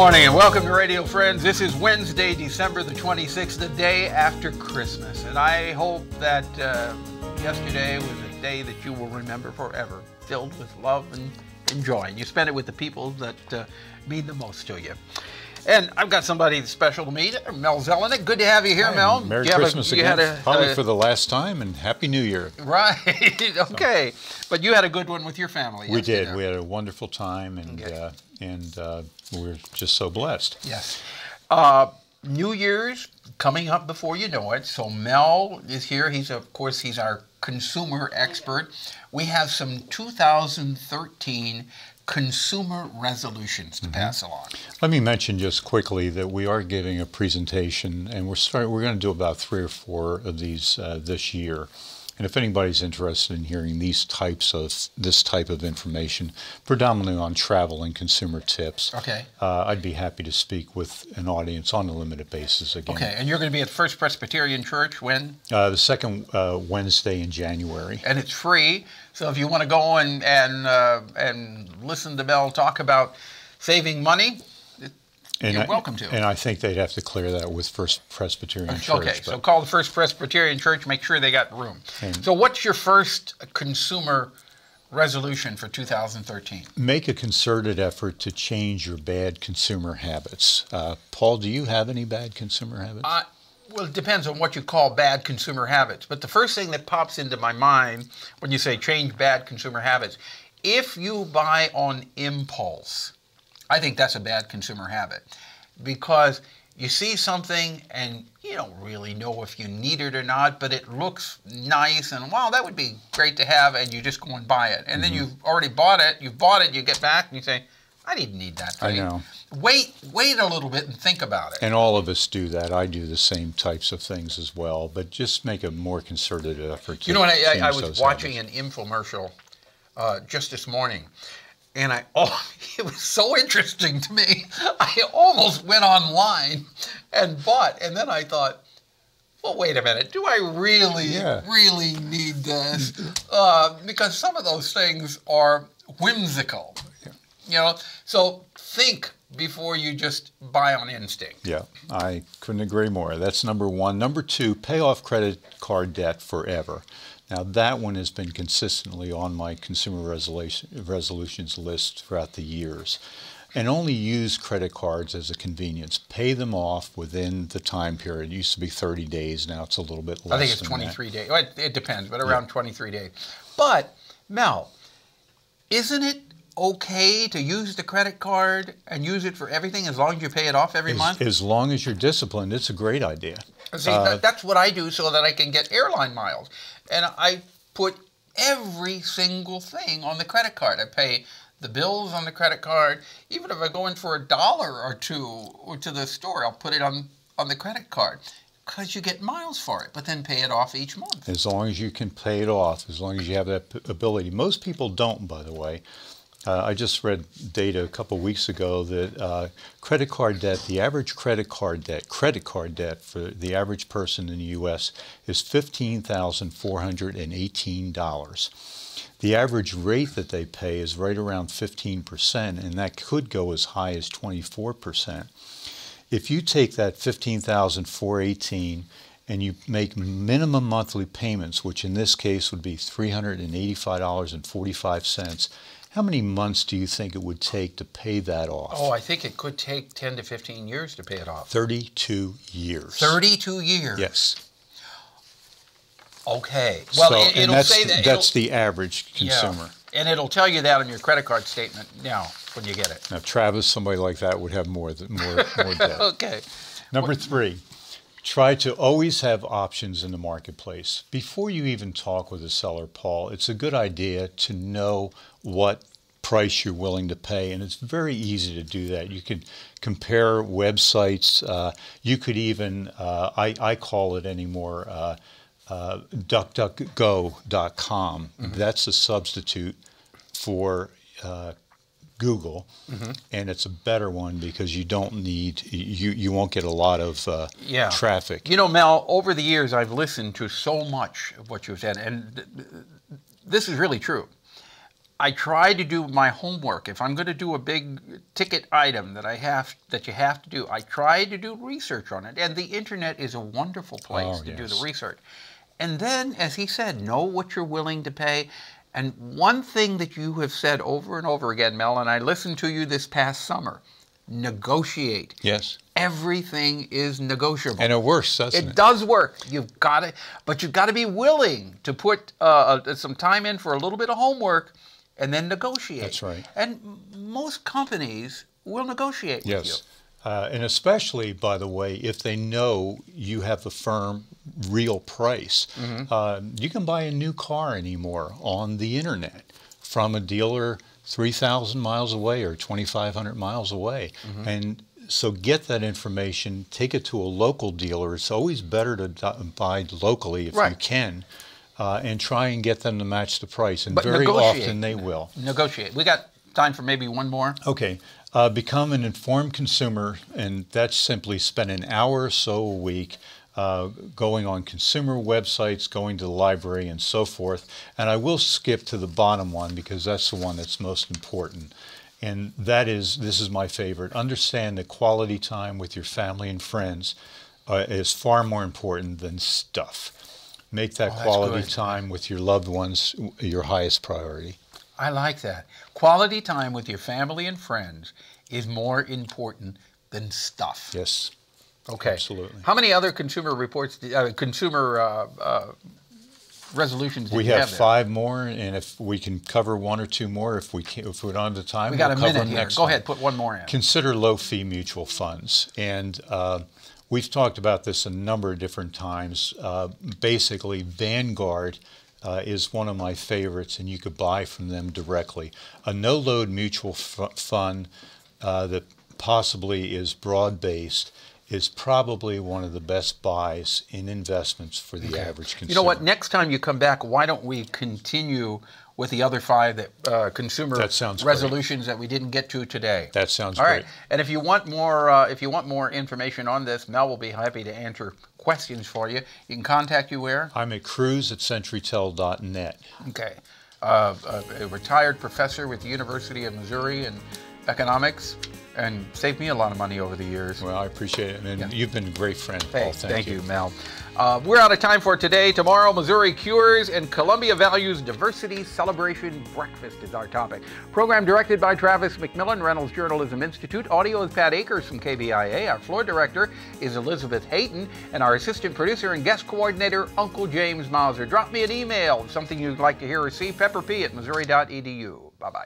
morning and welcome to Radio Friends. This is Wednesday, December the 26th, the day after Christmas. And I hope that yesterday was a day that you will remember forever, filled with love and joy. And you spent it with the people that mean the most to you. And I've got somebody special to meet, Mel Zelenak. Good to have you here, Mel. Merry Christmas again, probably for the last time, and Happy New Year. Right, okay. But you had a good one with your family yesterday. We did. We had a wonderful time, and we're just so blessed. Yes. New Year's coming up before you know it. So Mel is here. He's our consumer expert. We have some 2013 consumer resolutions to pass along. Let me mention just quickly that we are giving a presentation, and we're going to do about 3 or 4 of these this year. And if anybody's interested in hearing this type of information, predominantly on travel and consumer tips, okay, I'd be happy to speak with an audience on a limited basis again. Okay, and you're going to be at First Presbyterian Church when? The second Wednesday in January. And it's free, so if you want to go and listen to Mel talk about saving money, you're welcome to. And I think they'd have to clear that with First Presbyterian Church. Okay, so call the First Presbyterian Church, make sure they got room. So what's your first consumer resolution for 2013? Make a concerted effort to change your bad consumer habits. Paul, do you have any bad consumer habits? Well, it depends on what you call bad consumer habits. But the first thing that pops into my mind when you say change bad consumer habits, if you buy on impulse, I think that's a bad consumer habit, because you see something and you don't really know if you need it or not, but it looks nice and wow, that would be great to have, and you just go and buy it. And then you've already bought it, you get back and you say, I didn't need that thing. I know. Wait a little bit and think about it. And all of us do that. I do the same types of things as well, but just make a more concerted effort to I was watching an infomercial just this morning. And it was so interesting to me, I almost went online and bought. And then I thought, well, wait a minute, do I really need this? Because some of those things are whimsical, you know? So think before you just buy on instinct. Yeah, I couldn't agree more. That's number one. Number two, pay off credit card debt forever. Now, that one has been consistently on my consumer resolutions list throughout the years. And only use credit cards as a convenience. Pay them off within the time period. It used to be 30 days. Now it's a little bit less. I think it's 23 days. Well, it depends, but around 23 days. But, Mel, isn't it okay to use the credit card and use it for everything as long as you pay it off every month? As long as you're disciplined, it's a great idea. See, that's what I do so that I can get airline miles. And I put every single thing on the credit card. I pay the bills on the credit card. Even if I go in for $1 or $2 to the store, I'll put it on the credit card, because you get miles for it, but then pay it off each month. As long as you can pay it off, as long as you have that ability. Most people don't, by the way. I just read data a couple weeks ago that credit card debt, the average credit card debt for the average person in the U.S. is $15,418. The average rate that they pay is right around 15%, and that could go as high as 24%. If you take that $15,418 and you make minimum monthly payments, which in this case would be $385.45, how many months do you think it would take to pay that off? Oh, I think it could take 10 to 15 years to pay it off. 32 years. 32 years? Yes. Okay. Well, so, it'll say that. That's the average consumer. Yeah. And it'll tell you that on your credit card statement now when you get it. Now, Travis, somebody like that would have more debt. Okay. Number 3. Try to always have options in the marketplace. Before you even talk with a seller, Paul, it's a good idea to know what price you're willing to pay, and it's very easy to do that. You can compare websites. You could even, I call it anymore, DuckDuckGo.com. That's a substitute for Google, and it's a better one because you don't need, you won't get a lot of traffic. You know, Mel, over the years I've listened to so much of what you've said, and this is really true. I try to do my homework. If I'm going to do a big ticket item that you have to do, I try to do research on it. And the internet is a wonderful place to do the research. And then, as he said, know what you're willing to pay. And one thing that you have said over and over again, Mel, and I listened to you this past summer, negotiate. Yes. Everything is negotiable. And it works, doesn't it? It does work. You've got to, but you've got to be willing to put some time in for a little bit of homework and then negotiate. That's right. And most companies will negotiate with you. Yes. And especially, by the way, if they know you have the firm real price. You can buy a new car anymore on the internet from a dealer 3,000 miles away or 2,500 miles away. And so get that information, take it to a local dealer. It's always better to buy locally if you can. And try and get them to match the price. And very often they will. Negotiate. We got time for maybe one more. Okay. Become an informed consumer, and that's simply spend an hour or so a week going on consumer websites, going to the library, and so forth. And I will skip to the bottom one because that's the one that's most important. And that is, this is my favorite, understand that quality time with your family and friends is far more important than stuff. Make that quality time with your loved ones your highest priority. I like that. Quality time with your family and friends is more important than stuff. Yes. Okay. Absolutely. How many other consumer reports, resolutions do we you have have there? 5 more, and if we can cover 1 or 2 more, if we don't have the time, we got we'll a cover minute them here. next Go time. ahead, put 1 more in. Consider low-fee mutual funds, and we've talked about this a number of different times. Basically, Vanguard is one of my favorites, and you could buy from them directly. A no-load mutual fund that possibly is broad-based is probably one of the best buys in investments for the average consumer. You know what? Next time you come back, why don't we continue with the other 5 that consumer resolutions that we didn't get to today? That sounds great. All right. And if you want more, information on this, Mel will be happy to answer questions for you. You can contact you where? I'm at cruz@centurytel.net. Okay. A retired professor with the University of Missouri in economics, and saved me a lot of money over the years. Well, I appreciate it, and you've been a great friend, Paul. Thank you, Mel. We're out of time for today. Tomorrow, Missouri Cures and Columbia Values Diversity Celebration Breakfast is our topic. Program directed by Travis McMillan, Reynolds Journalism Institute. Audio is Pat Akers from KBIA. Our floor director is Elizabeth Hayton, and our assistant producer and guest coordinator, Uncle James Mauser. Drop me an email, something you'd like to hear or see, pepperp@missouri.edu. Bye-bye.